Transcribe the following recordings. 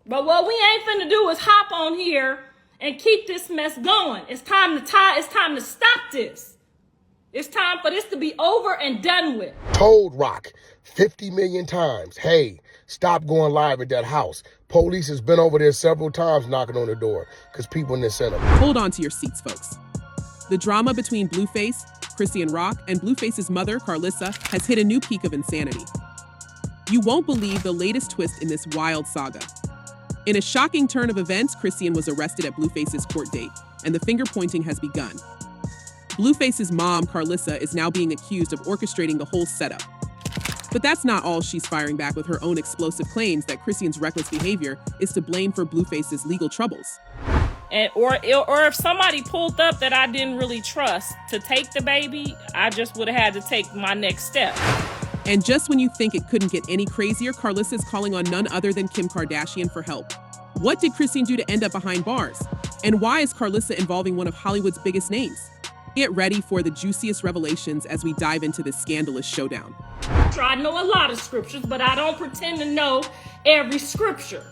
But what we ain't finna do is hop on here and keep this mess going. It's time to stop this. It's time for this to be over and done with. Told Rock 50 million times, hey, stop going live at that house. Police has been over there several times knocking on the door because people in the center. Hold on to your seats, folks. The drama between Blueface, Chrisean Rock, and Blueface's mother, Karlissa, has hit a new peak of insanity. You won't believe the latest twist in this wild saga. In a shocking turn of events, Chrisean was arrested at Blueface's court date, and the finger-pointing has begun. Blueface's mom, Karlissa, is now being accused of orchestrating the whole setup. But that's not all. She's firing back with her own explosive claims that Chrisean's reckless behavior is to blame for Blueface's legal troubles. Or if somebody pulled up that I didn't really trust to take the baby, I just would have had to take my next step. And just when you think it couldn't get any crazier, Karlissa is calling on none other than Kim Kardashian for help. What did Chrisean do to end up behind bars? And why is Karlissa involving one of Hollywood's biggest names? Get ready for the juiciest revelations as we dive into this scandalous showdown. I know a lot of scriptures, but I don't pretend to know every scripture.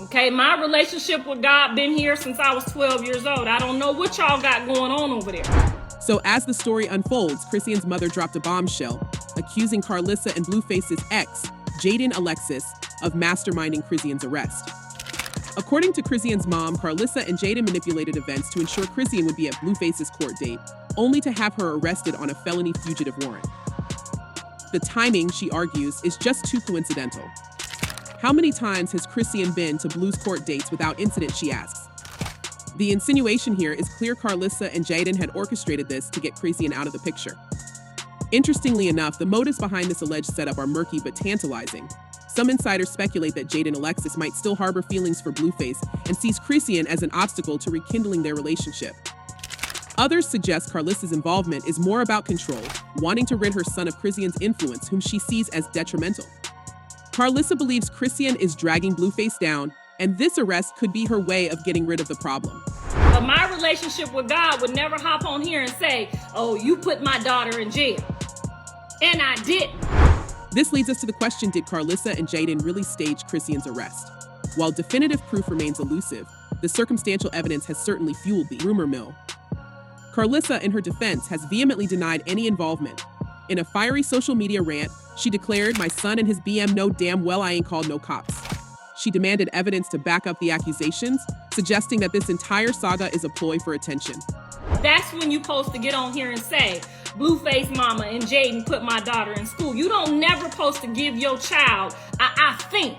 Okay, my relationship with God been here since I was 12 years old. I don't know what y'all got going on over there. So as the story unfolds, Chrisean's mother dropped a bombshell, accusing Karlissa and Blueface's ex, Jaidyn Alexis, of masterminding Chrisean's arrest. According to Chrisean's mom, Karlissa and Jaidyn manipulated events to ensure Chrisean would be at Blueface's court date, only to have her arrested on a felony fugitive warrant. The timing, she argues, is just too coincidental. How many times has Chrisean been to Blue's court dates without incident, she asks. The insinuation here is clear Karlissa and Jaidyn had orchestrated this to get Chrisean out of the picture. Interestingly enough, the motives behind this alleged setup are murky but tantalizing. Some insiders speculate that Jaidyn Alexis might still harbor feelings for Blueface and sees Chrisean as an obstacle to rekindling their relationship. Others suggest Karlissa's involvement is more about control, wanting to rid her son of Chrisean's influence, whom she sees as detrimental. Karlissa believes Chrisean is dragging Blueface down, and this arrest could be her way of getting rid of the problem. But my relationship with God would never hop on here and say, oh, you put my daughter in jail. And I didn't. This leads us to the question, did Karlissa and Jaidyn really stage Chrisean's arrest? While definitive proof remains elusive, the circumstantial evidence has certainly fueled the rumor mill. Karlissa, in her defense, has vehemently denied any involvement. In a fiery social media rant, she declared, "My son and his BM know damn well I ain't called no cops." She demanded evidence to back up the accusations, suggesting that this entire saga is a ploy for attention. That's when you're supposed to get on here and say, Blueface mama and Jaidyn put my daughter in school. You don't never supposed to give your child I think.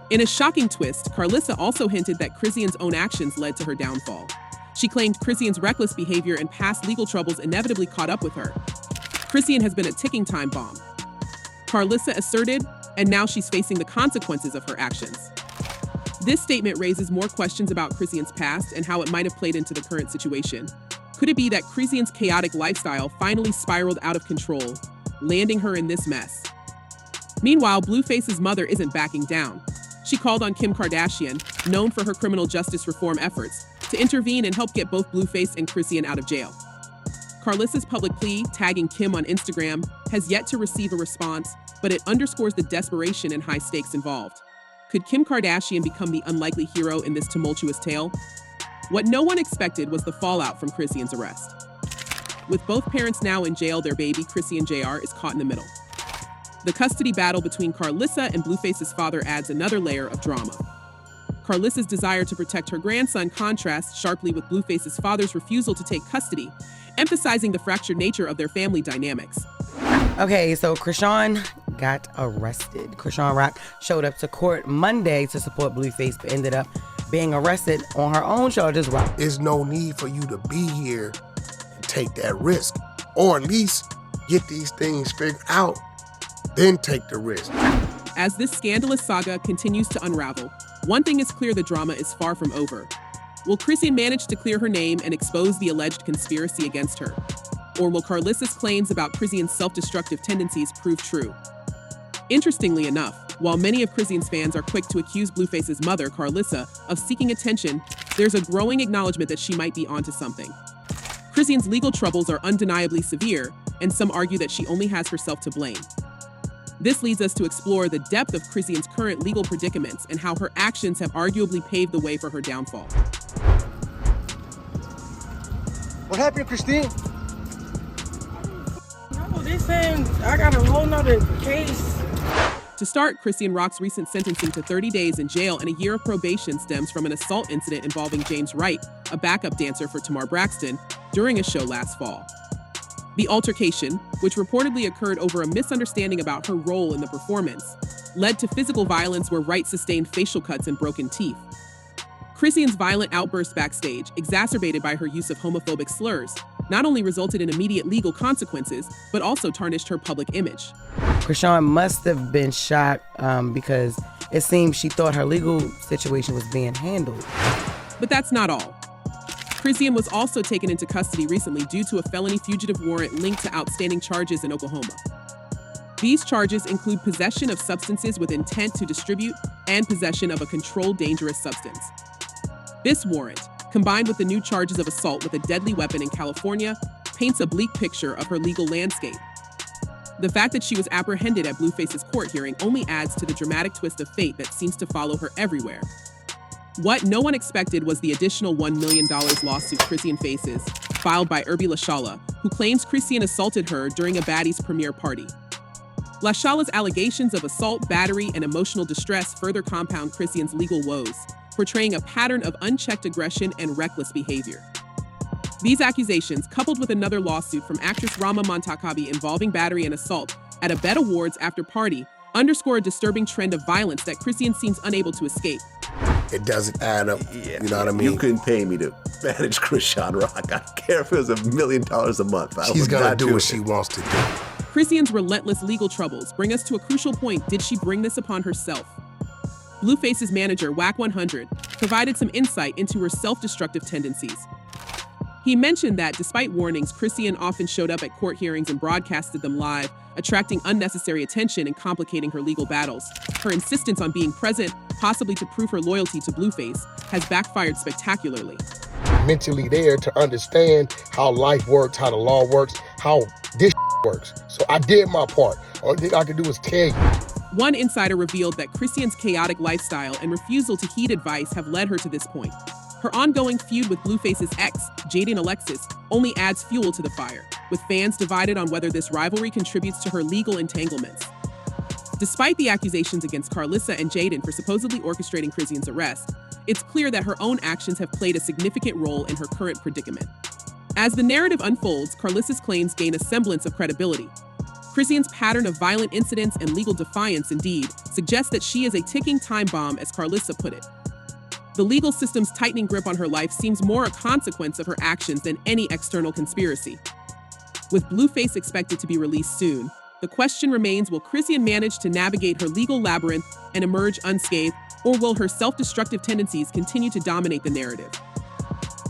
In a shocking twist, Karlissa also hinted that Chrisean's own actions led to her downfall. She claimed Chrisean's reckless behavior and past legal troubles inevitably caught up with her. Chrisean has been a ticking time bomb. Karlissa asserted, and now she's facing the consequences of her actions. This statement raises more questions about Chrisean's past and how it might have played into the current situation. Could it be that Chrisean's chaotic lifestyle finally spiraled out of control, landing her in this mess? Meanwhile, Blueface's mother isn't backing down. She called on Kim Kardashian, known for her criminal justice reform efforts, to intervene and help get both Blueface and Chrisean out of jail. Karlissa's public plea, tagging Kim on Instagram, has yet to receive a response, but it underscores the desperation and high stakes involved. Could Kim Kardashian become the unlikely hero in this tumultuous tale? What no one expected was the fallout from Chrisean's arrest. With both parents now in jail, their baby, Chrisean Jr., is caught in the middle. The custody battle between Karlissa and Blueface's father adds another layer of drama. Karlissa's desire to protect her grandson contrasts sharply with Blueface's father's refusal to take custody, emphasizing the fractured nature of their family dynamics. Okay, so Chrisean got arrested. Chrisean Rock showed up to court Monday to support Blueface, but ended up being arrested on her own charges. There's no need for you to be here and take that risk, or at least get these things figured out, then take the risk. As this scandalous saga continues to unravel, one thing is clear: the drama is far from over. Will Chrisean manage to clear her name and expose the alleged conspiracy against her? Or will Karlissa's claims about Chrisean's self-destructive tendencies prove true? Interestingly enough, while many of Chrisean's fans are quick to accuse Blueface's mother, Karlissa, of seeking attention, there's a growing acknowledgement that she might be onto something. Chrisean's legal troubles are undeniably severe, and some argue that she only has herself to blame. This leads us to explore the depth of Chrisean's current legal predicaments and how her actions have arguably paved the way for her downfall. What happened, Christine? No, they saying I got a whole nother case. To start, Chrisean Rock's recent sentencing to 30 days in jail and a year of probation stems from an assault incident involving James Wright, a backup dancer for Tamar Braxton, during a show last fall. The altercation, which reportedly occurred over a misunderstanding about her role in the performance, led to physical violence where Wright sustained facial cuts and broken teeth. Chrisean's violent outburst backstage, exacerbated by her use of homophobic slurs, not only resulted in immediate legal consequences, but also tarnished her public image. Chrisean must have been shocked because it seems she thought her legal situation was being handled. But that's not all. Chrisean was also taken into custody recently due to a felony fugitive warrant linked to outstanding charges in Oklahoma. These charges include possession of substances with intent to distribute and possession of a controlled dangerous substance. This warrant, combined with the new charges of assault with a deadly weapon in California, paints a bleak picture of her legal landscape. The fact that she was apprehended at Blueface's court hearing only adds to the dramatic twist of fate that seems to follow her everywhere. What no one expected was the additional $1 million lawsuit Chrisean faces, filed by Irby Lashala, who claims Chrisean assaulted her during a Baddies premiere party. Lashala's allegations of assault, battery, and emotional distress further compound Chrisean's legal woes, portraying a pattern of unchecked aggression and reckless behavior. These accusations, coupled with another lawsuit from actress Rama Montakabi involving battery and assault at a BET Awards after party, underscore a disturbing trend of violence that Chrisean seems unable to escape. It doesn't add up. You know what I mean? You couldn't pay me to manage Chrisean Rock. I don't care if it was $1 million a month. She's gonna do what she wants to do. Chrisean's relentless legal troubles bring us to a crucial point. Did she bring this upon herself? Blueface's manager, Wack 100, provided some insight into her self-destructive tendencies. He mentioned that despite warnings, Chrisean often showed up at court hearings and broadcasted them live, attracting unnecessary attention and complicating her legal battles. Her insistence on being present, possibly to prove her loyalty to Blueface, has backfired spectacularly. Mentally there to understand how life works, how the law works, how this works. So I did my part. Only thing I can do is tell you. One insider revealed that Chrisean's chaotic lifestyle and refusal to heed advice have led her to this point. Her ongoing feud with Blueface's ex, jaidyn Alexis, only adds fuel to the fire, with fans divided on whether this rivalry contributes to her legal entanglements. Despite the accusations against Karlissa and jaidyn for supposedly orchestrating Chrisean's arrest, it's clear that her own actions have played a significant role in her current predicament. As the narrative unfolds, Karlissa's claims gain a semblance of credibility. Chrisean's pattern of violent incidents and legal defiance, indeed, suggests that she is a ticking time bomb, as Karlissa put it. The legal system's tightening grip on her life seems more a consequence of her actions than any external conspiracy. With Blueface expected to be released soon, the question remains, will Chrisean manage to navigate her legal labyrinth and emerge unscathed, or will her self-destructive tendencies continue to dominate the narrative?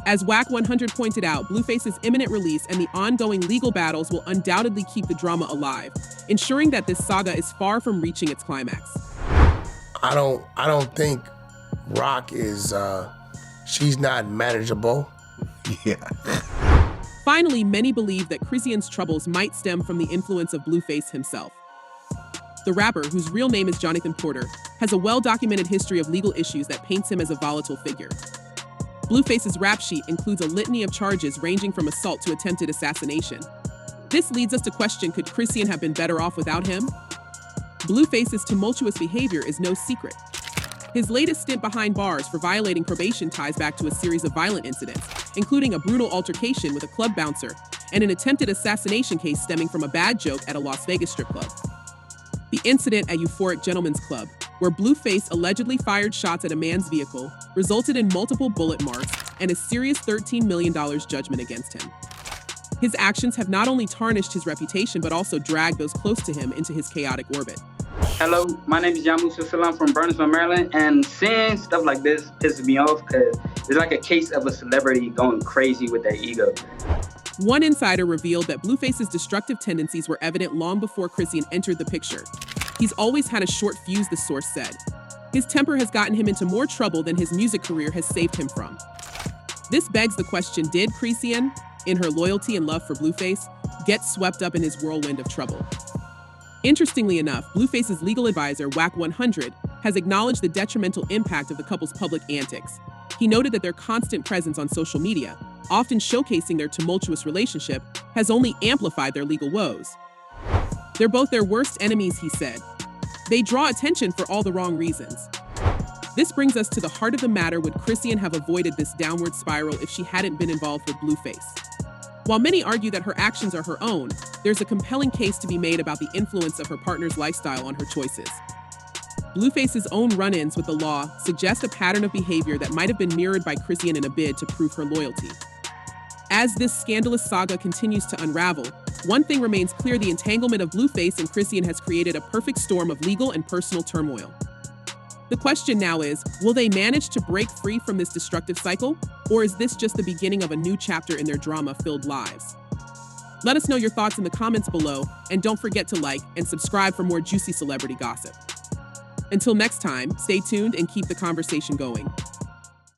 As Wack 100 pointed out, Blueface's imminent release and the ongoing legal battles will undoubtedly keep the drama alive, ensuring that this saga is far from reaching its climax. I don't think Rock is, she's not manageable. Yeah. Finally, many believe that Chrisean's troubles might stem from the influence of Blueface himself. The rapper, whose real name is Jonathan Porter, has a well-documented history of legal issues that paints him as a volatile figure. Blueface's rap sheet includes a litany of charges ranging from assault to attempted assassination. This leads us to question, could Chrisean have been better off without him? Blueface's tumultuous behavior is no secret. His latest stint behind bars for violating probation ties back to a series of violent incidents, including a brutal altercation with a club bouncer and an attempted assassination case stemming from a bad joke at a Las Vegas strip club. The incident at Euphoric Gentlemen's Club, where Blueface allegedly fired shots at a man's vehicle, resulted in multiple bullet marks and a serious $13 million judgment against him. His actions have not only tarnished his reputation, but also dragged those close to him into his chaotic orbit. Hello, my name is Yamusa Salam from Burnsville, Maryland, and seeing stuff like this pisses me off because it's like a case of a celebrity going crazy with their ego. One insider revealed that Blueface's destructive tendencies were evident long before Chrisean entered the picture. He's always had a short fuse, the source said. His temper has gotten him into more trouble than his music career has saved him from. This begs the question, did Chrisean, in her loyalty and love for Blueface, get swept up in his whirlwind of trouble? Interestingly enough, Blueface's legal advisor, Whack 100, has acknowledged the detrimental impact of the couple's public antics. He noted that their constant presence on social media, often showcasing their tumultuous relationship, has only amplified their legal woes. They're both their worst enemies, he said. They draw attention for all the wrong reasons. This brings us to the heart of the matter. Would Chrisean have avoided this downward spiral if she hadn't been involved with Blueface? While many argue that her actions are her own, there's a compelling case to be made about the influence of her partner's lifestyle on her choices. Blueface's own run-ins with the law suggest a pattern of behavior that might have been mirrored by Chrisean in a bid to prove her loyalty. As this scandalous saga continues to unravel, one thing remains clear: the entanglement of Blueface and Chrisean has created a perfect storm of legal and personal turmoil. The question now is, will they manage to break free from this destructive cycle, or is this just the beginning of a new chapter in their drama-filled lives? Let us know your thoughts in the comments below, and don't forget to like and subscribe for more juicy celebrity gossip. Until next time, stay tuned and keep the conversation going.